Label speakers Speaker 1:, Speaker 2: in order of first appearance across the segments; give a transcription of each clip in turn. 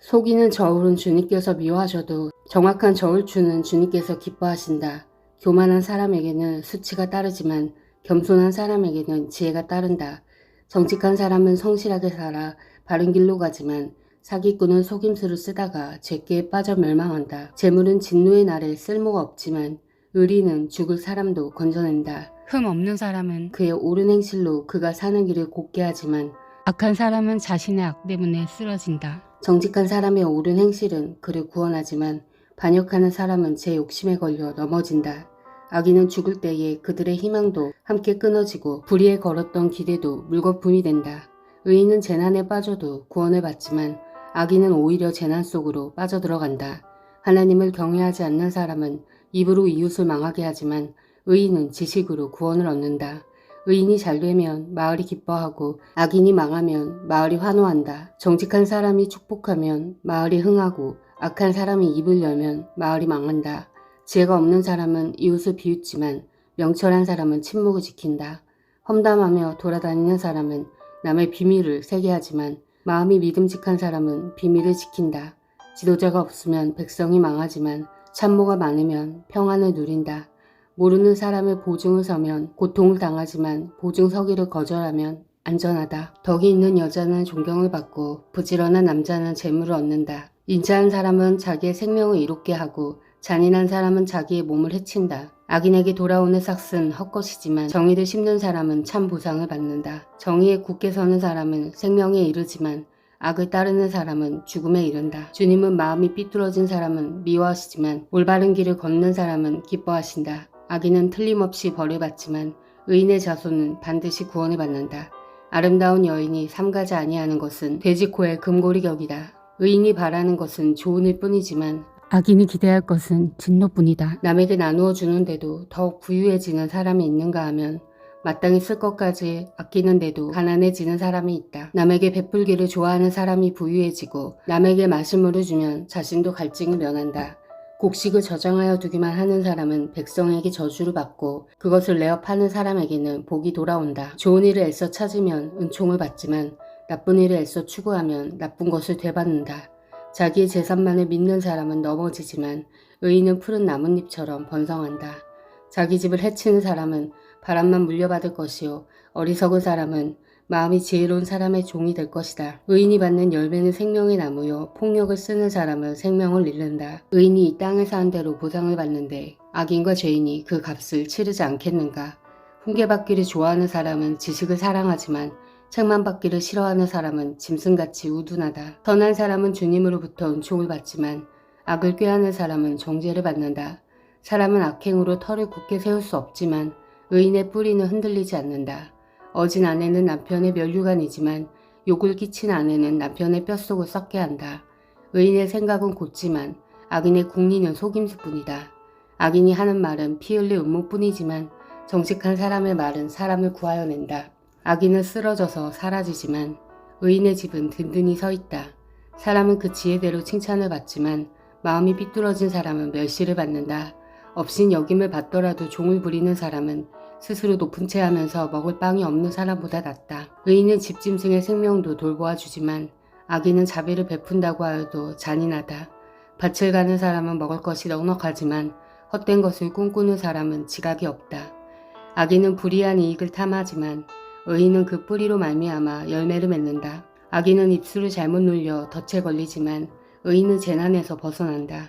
Speaker 1: 속이는 저울은 주님께서 미워하셔도 정확한 저울추는 주님께서 기뻐하신다. 교만한 사람에게는 수치가 따르지만 겸손한 사람에게는 지혜가 따른다. 정직한 사람은 성실하게 살아 바른 길로 가지만 사기꾼은 속임수를 쓰다가 죄기에 빠져 멸망한다. 재물은 진노의 날에 쓸모가 없지만 의리는 죽을 사람도 건져낸다. 흠 없는 사람은 그의 옳은 행실로 그가 사는 길을 곱게 하지만 악한 사람은 자신의 악 때문에 쓰러진다. 정직한 사람의 옳은 행실은 그를 구원하지만 반역하는 사람은 제 욕심에 걸려 넘어진다. 악인은 죽을 때에 그들의 희망도 함께 끊어지고 불의에 걸었던 기대도 물거품이 된다. 의인은 재난에 빠져도 구원을 받지만 악인은 오히려 재난 속으로 빠져들어간다. 하나님을 경외하지 않는 사람은 입으로 이웃을 망하게 하지만 의인은 지식으로 구원을 얻는다. 의인이 잘되면 마을이 기뻐하고 악인이 망하면 마을이 환호한다. 정직한 사람이 축복하면 마을이 흥하고 악한 사람이 입을 열면 마을이 망한다. 지혜가 없는 사람은 이웃을 비웃지만 명철한 사람은 침묵을 지킨다. 험담하며 돌아다니는 사람은 남의 비밀을 새게 하지만 마음이 믿음직한 사람은 비밀을 지킨다. 지도자가 없으면 백성이 망하지만 참모가 많으면 평안을 누린다. 모르는 사람의 보증을 서면 고통을 당하지만 보증 서기를 거절하면 안전하다. 덕이 있는 여자는 존경을 받고 부지런한 남자는 재물을 얻는다. 인자한 사람은 자기의 생명을 이롭게 하고 잔인한 사람은 자기의 몸을 해친다. 악인에게 돌아오는 삭은 헛것이지만 정의를 심는 사람은 참 보상을 받는다. 정의에 굳게 서는 사람은 생명에 이르지만 악을 따르는 사람은 죽음에 이른다. 주님은 마음이 삐뚤어진 사람은 미워하시지만 올바른 길을 걷는 사람은 기뻐하신다. 악인은 틀림없이 벌을 받지만 의인의 자손은 반드시 구원을 받는다. 아름다운 여인이 삼가지 아니하는 것은 돼지코의 금고리격이다. 의인이 바라는 것은 좋은일 뿐이지만 악인이 기대할 것은 진노뿐이다. 남에게 나누어 주는데도 더욱 부유해지는 사람이 있는가 하면 마땅히 쓸 것까지 아끼는데도 가난해지는 사람이 있다. 남에게 베풀기를 좋아하는 사람이 부유해지고 남에게 마실물을 주면 자신도 갈증을 면한다. 곡식을 저장하여 두기만 하는 사람은 백성에게 저주를 받고 그것을 내어 파는 사람에게는 복이 돌아온다. 좋은 일을 애써 찾으면 은총을 받지만 나쁜 일을 애써 추구하면 나쁜 것을 되받는다. 자기의 재산만을 믿는 사람은 넘어지지만 의인은 푸른 나뭇잎처럼 번성한다. 자기 집을 해치는 사람은 바람만 물려받을 것이요 어리석은 사람은 마음이 지혜로운 사람의 종이 될 것이다. 의인이 받는 열매는 생명의 나무요 폭력을 쓰는 사람은 생명을 잃는다. 의인이 이 땅에서 한 대로 보상을 받는데 악인과 죄인이 그 값을 치르지 않겠는가. 훈계받기를 좋아하는 사람은 지식을 사랑하지만 책만 받기를 싫어하는 사람은 짐승같이 우둔하다. 선한 사람은 주님으로부터 은총을 받지만 악을 꾀하는 사람은 정죄를 받는다. 사람은 악행으로 터를 굳게 세울 수 없지만 의인의 뿌리는 흔들리지 않는다. 어진 아내는 남편의 면류관이지만 욕을 끼친 아내는 남편의 뼛속을 썩게 한다. 의인의 생각은 곧지만 악인의 궁리는 속임수뿐이다. 악인이 하는 말은 피 흘릴 음모뿐이지만 정직한 사람의 말은 사람을 구하여 낸다. 악인은 쓰러져서 사라지지만 의인의 집은 든든히 서 있다. 사람은 그 지혜대로 칭찬을 받지만 마음이 삐뚤어진 사람은 멸시를 받는다. 업신 여김을 받더라도 종을 부리는 사람은 스스로 높은 채 하면서 먹을 빵이 없는 사람보다 낫다. 의인은 집짐승의 생명도 돌보아 주지만 악인은 자비를 베푼다고 하여도 잔인하다. 밭을 가는 사람은 먹을 것이 넉넉하지만 헛된 것을 꿈꾸는 사람은 지각이 없다. 악인은 불의한 이익을 탐하지만 의인은 그 뿌리로 말미암아 열매를 맺는다. 악인은 입술을 잘못 눌려 덫에 걸리지만 의인은 재난에서 벗어난다.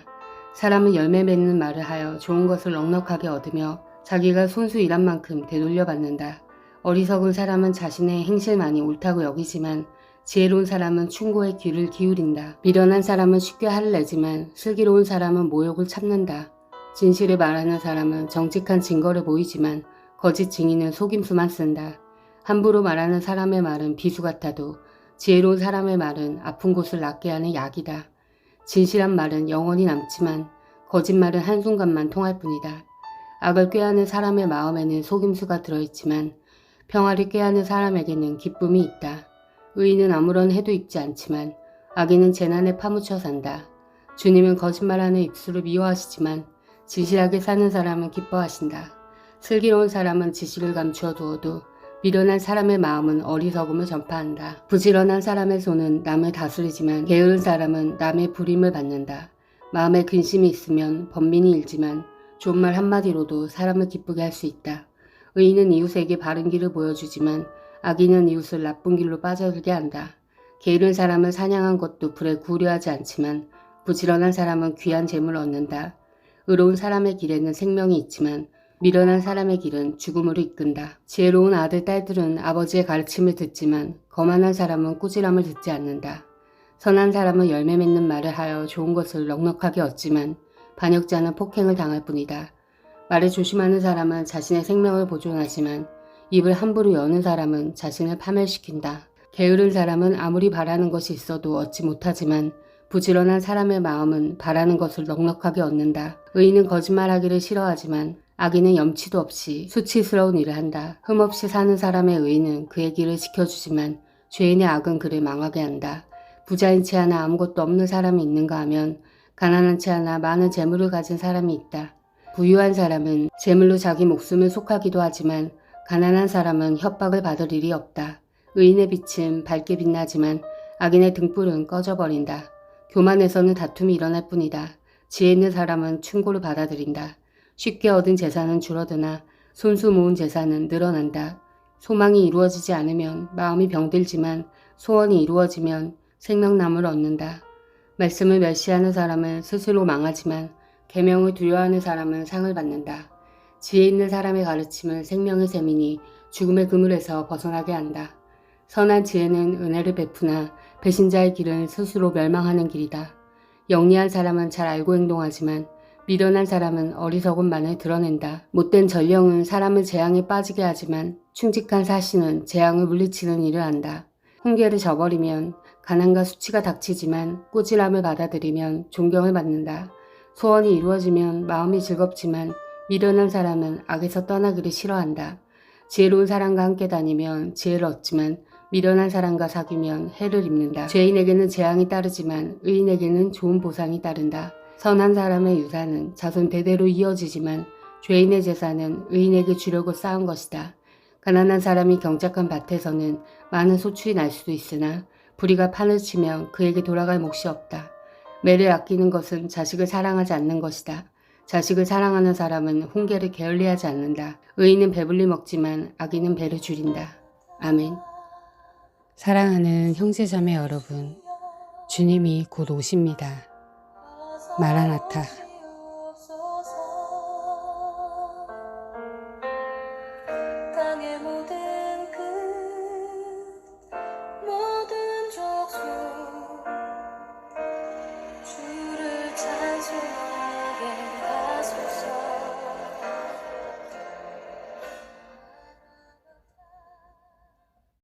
Speaker 1: 사람은 열매 맺는 말을 하여 좋은 것을 넉넉하게 얻으며 자기가 손수 일한 만큼 되돌려 받는다. 어리석은 사람은 자신의 행실만이 옳다고 여기지만 지혜로운 사람은 충고에 귀를 기울인다. 미련한 사람은 쉽게 화를 내지만 슬기로운 사람은 모욕을 참는다. 진실을 말하는 사람은 정직한 증거를 보이지만 거짓 증인은 속임수만 쓴다. 함부로 말하는 사람의 말은 비수 같아도 지혜로운 사람의 말은 아픈 곳을 낫게 하는 약이다. 진실한 말은 영원히 남지만 거짓말은 한순간만 통할 뿐이다. 악을 꾀하는 사람의 마음에는 속임수가 들어있지만 평화를 꾀하는 사람에게는 기쁨이 있다. 의인은 아무런 해도 입지 않지만 악인은 재난에 파묻혀 산다. 주님은 거짓말하는 입술을 미워하시지만 진실하게 사는 사람은 기뻐하신다. 슬기로운 사람은 지식을 감추어 두어도 미련한 사람의 마음은 어리석음을 전파한다. 부지런한 사람의 손은 남을 다스리지만 게으른 사람은 남의 부림을 받는다. 마음에 근심이 있으면 번민이 일지만 좋은 말 한마디로도 사람을 기쁘게 할 수 있다. 의인은 이웃에게 바른 길을 보여주지만 악인은 이웃을 나쁜 길로 빠져들게 한다. 게으른 사람을 사냥한 것도 불에 구우려 하지 않지만 부지런한 사람은 귀한 재물을 얻는다. 의로운 사람의 길에는 생명이 있지만 미련한 사람의 길은 죽음으로 이끈다. 지혜로운 아들, 딸들은 아버지의 가르침을 듣지만 거만한 사람은 꾸지람을 듣지 않는다. 선한 사람은 열매 맺는 말을 하여 좋은 것을 넉넉하게 얻지만 반역자는 폭행을 당할 뿐이다. 말을 조심하는 사람은 자신의 생명을 보존하지만 입을 함부로 여는 사람은 자신을 파멸시킨다. 게으른 사람은 아무리 바라는 것이 있어도 얻지 못하지만 부지런한 사람의 마음은 바라는 것을 넉넉하게 얻는다. 의인은 거짓말하기를 싫어하지만 악인은 염치도 없이 수치스러운 일을 한다. 흠없이 사는 사람의 의인은 그의 길을 지켜주지만 죄인의 악은 그를 망하게 한다. 부자인 채 하나 아무것도 없는 사람이 있는가 하면 가난한 채 하나 많은 재물을 가진 사람이 있다. 부유한 사람은 재물로 자기 목숨을 속하기도 하지만 가난한 사람은 협박을 받을 일이 없다. 의인의 빛은 밝게 빛나지만 악인의 등불은 꺼져버린다. 교만에서는 다툼이 일어날 뿐이다. 지혜 있는 사람은 충고를 받아들인다. 쉽게 얻은 재산은 줄어드나 손수 모은 재산은 늘어난다. 소망이 이루어지지 않으면 마음이 병들지만 소원이 이루어지면 생명나무를 얻는다. 말씀을 멸시하는 사람은 스스로 망하지만 계명을 두려워하는 사람은 상을 받는다. 지혜 있는 사람의 가르침은 생명의 셈이니 죽음의 그물에서 벗어나게 한다. 선한 지혜는 은혜를 베푸나 배신자의 길은 스스로 멸망하는 길이다. 영리한 사람은 잘 알고 행동하지만 미련한 사람은 어리석음만을 드러낸다. 못된 전령은 사람을 재앙에 빠지게 하지만 충직한 사신은 재앙을 물리치는 일을 한다. 훈계를 저버리면 가난과 수치가 닥치지만 꾸지람을 받아들이면 존경을 받는다. 소원이 이루어지면 마음이 즐겁지만 미련한 사람은 악에서 떠나기를 싫어한다. 지혜로운 사람과 함께 다니면 지혜를 얻지만 미련한 사람과 사귀면 해를 입는다. 죄인에게는 재앙이 따르지만 의인에게는 좋은 보상이 따른다. 선한 사람의 유산은 자손 대대로 이어지지만 죄인의 재산은 의인에게 주려고 쌓은 것이다. 가난한 사람이 경작한 밭에서는 많은 소출이 날 수도 있으나 부리가 판을 치면 그에게 돌아갈 몫이 없다. 매를 아끼는 것은 자식을 사랑하지 않는 것이다. 자식을 사랑하는 사람은 훈계를 게을리하지 않는다. 의인은 배불리 먹지만 악인은 배를 줄인다. 아멘. 사랑하는 형제자매 여러분, 주님이 곧 오십니다. 마라나타.